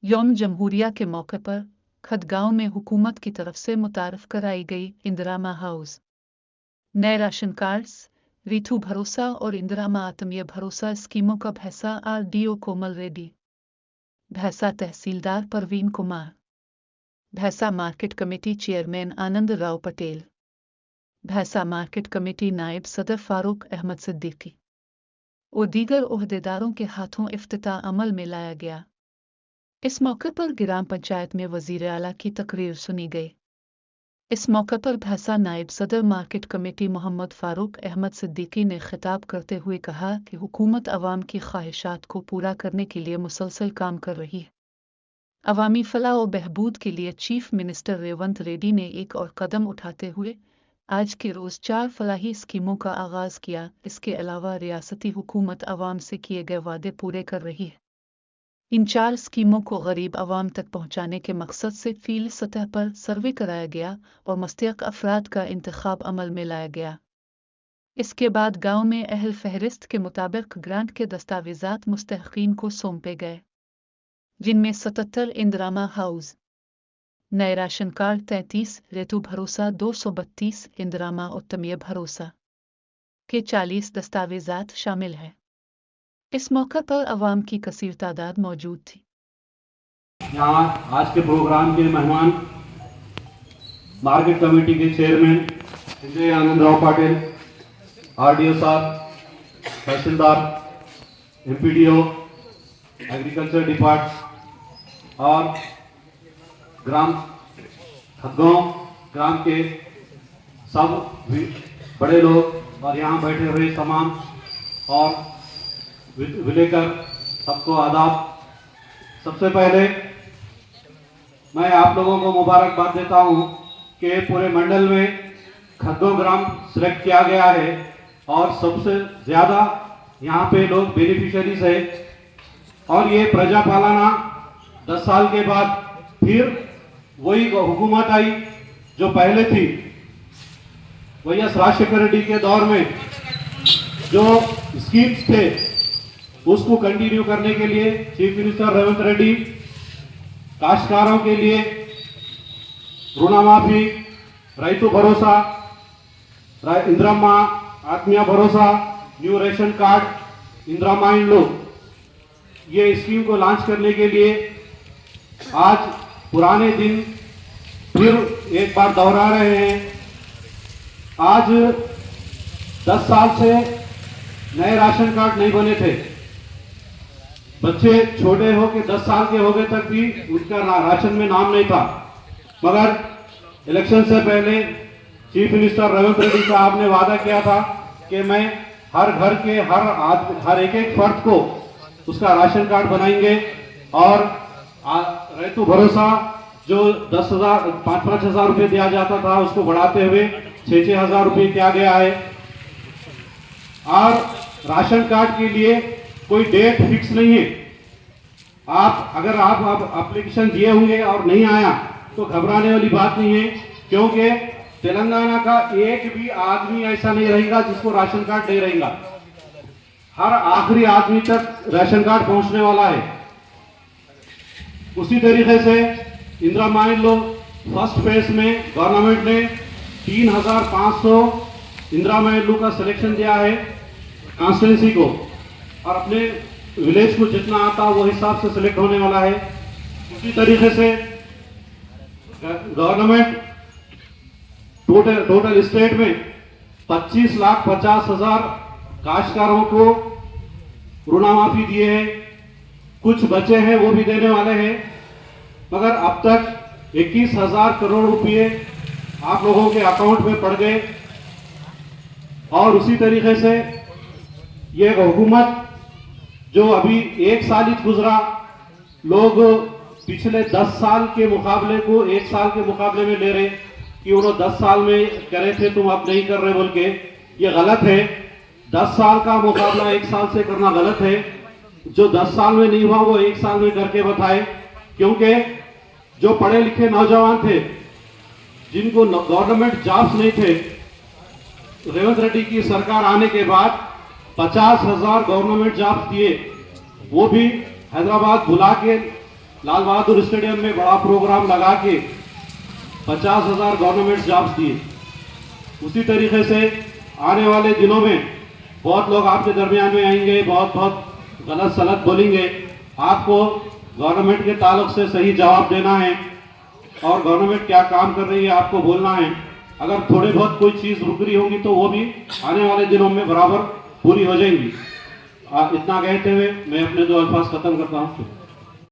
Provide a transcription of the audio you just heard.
यौम जमहूरिया के मौके पर खदगांव में हुकूमत की तरफ से मुतारफ कराई गई इंदिरामा हाउस, नए राशन कार्ड्स, ऋतु भरोसा और इंदिरामा आत्मीय भरोसा स्कीमों का भैसा RDO कोमल रेड्डी, भैसा तहसीलदार परवीन कुमार, भैसा मार्केट कमेटी चेयरमैन आनंद राव पटेल, भैसा मार्केट कमेटी नायब सदर फारूक अहमद सिद्दीकी और दीगर ओहदेदारों के हाथों इफ्तिताह अमल में लाया गया। इस मौके पर ग्राम पंचायत में वजीर आला की तकरीर सुनी गई। इस मौके पर भैसा नायब सदर मार्केट कमेटी मोहम्मद फारूक अहमद सिद्दीकी ने खिताब करते हुए कहा कि हुकूमत अवाम की ख्वाहिशात को पूरा करने के लिए मुसलसल काम कर रही है। अवामी फलाह और बहबूद के लिए चीफ मिनिस्टर रेवंत रेड्डी ने एक और कदम उठाते हुए आज के रोज़ 4 फलाही स्कीमों का आगाज़ किया। इसके अलावा रियासती हुकूमत अवाम से किए गए वादे पूरे कर रही है। इन 4 स्कीमों को गरीब अवाम तक पहुँचाने के मकसद से फील्ड सतह पर सर्वे कराया गया और मुस्तहिक़ अफराद का इंतखाब अमल में लाया गया। इसके बाद गाँव में अहल फहरिस्त के मुताबिक ग्रांट के दस्तावेज़ात मुस्तहिक़ीन को सौंपे गए, जिनमें 77 इंदिरामा हाउस, नए राशन कार्ड 33, ऋतु भरोसा 232, इंदिरामा उत्तमीय भरोसा के 40 दस्तावेज़ात शामिल हैं। इस मौके पर अवाम की कसीर तादाद मौजूद थी। यहाँ आज के प्रोग्राम के मेहमान मार्केट कमेटी के चेयरमैन इंद्रिय आनंद राव पाटिल, RDO साहब, तहसीलदार, MPDO, एग्रीकल्चर डिपार्टमेंट और ग्राम खदगांव ग्राम के सब बड़े लोग और यहाँ बैठे हुए तमाम और विलेकर सबको आदाब। सबसे पहले मैं आप लोगों को मुबारकबाद देता हूँ कि पूरे मंडल में खदगांव ग्राम सिलेक्ट किया गया है और सबसे ज़्यादा यहाँ पे लोग बेनिफिशियरीज है और ये प्रजा पालना 10 साल के बाद फिर वही हुकूमत आई जो पहले थी। YS राजशेखर रेड्डी के दौर में जो स्कीम्स थे उसको कंटिन्यू करने के लिए चीफ मिनिस्टर रेवंत रेड्डी काश्तकारों के लिए ऋण माफी, रैतु भरोसा, इंदिरामा आत्मीय भरोसा, न्यू रेशन कार्ड, इंदिरामा इंड्लो, ये स्कीम को लॉन्च करने के लिए आज पुराने दिन फिर एक बार दोहरा रहे हैं। आज 10 साल से नए राशन कार्ड नहीं बने थे। बच्चे छोटे हो के 10 साल के हो गए तक भी उनका राशन में नाम नहीं था, मगर इलेक्शन से पहले चीफ मिनिस्टर रेवंत रेड्डी साहब ने वादा किया था कि मैं हर घर के हर एक फर्द को उसका राशन कार्ड बनाएंगे और ऋतु भरोसा जो 10,000 5-5 हजार रुपये दिया जाता था उसको बढ़ाते हुए 6-6 हजार रुपये किया गया है। और राशन कार्ड के लिए कोई डेट फिक्स नहीं है। अगर आप एप्लीकेशन दिए होंगे और नहीं आया तो घबराने वाली बात नहीं है, क्योंकि तेलंगाना का एक भी आदमी ऐसा नहीं रहेगा जिसको राशन कार्ड नहीं रहेगा। हर आखिरी आदमी तक राशन कार्ड पहुंचने वाला है। उसी तरीके से इंदिरामा इंड्लो फर्स्ट फेज में गवर्नमेंट ने 3,500 इंदिरामा इंड्लो का सिलेक्शन दिया है कॉन्स्टिट्यूंसी को, और अपने विलेज को जितना आता वो हिसाब से सिलेक्ट होने वाला है। उसी तरीके से गवर्नमेंट टोटल स्टेट में 25,50,000 काश्तकारों को ऋण माफी दिए हैं। कुछ बचे हैं वो भी देने वाले हैं, मगर अब तक 21,000 करोड़ रुपए आप लोगों के अकाउंट में पड़ गए। और उसी तरीके से ये हुकूमत जो अभी 1 साल ही गुजरा, लोग पिछले 10 साल के मुकाबले को 1 साल के मुकाबले में ले रहे कि उन्होंने 10 साल में करे थे तुम अब नहीं कर रहे बोल के। ये गलत है। 10 साल का मुकाबला 1 साल से करना गलत है। जो 10 साल में नहीं हुआ वो 1 साल में करके बताए, क्योंकि जो पढ़े लिखे नौजवान थे जिनको गवर्नमेंट जॉब्स नहीं थे, रेवंत रेड्डी की सरकार आने के बाद 50,000 गवर्नमेंट जॉब्स दिए, वो भी हैदराबाद बुला के लाल बहादुर स्टेडियम में बड़ा प्रोग्राम लगा के 50,000 गवर्नमेंट जॉब्स दिए। उसी तरीके से आने वाले दिनों में बहुत लोग आपके दरमियान में आएंगे, बहुत गलत सलत बोलेंगे। आपको गवर्नमेंट के ताल्लुक से सही जवाब देना है और गवर्नमेंट क्या काम कर रही है आपको बोलना है। अगर थोड़ी बहुत कोई चीज़ रुक रही होगी तो वो भी आने वाले दिनों में बराबर पूरी हो जाएंगी। इतना कहते हुए मैं अपने 2 अल्फाज खत्म करता हूँ।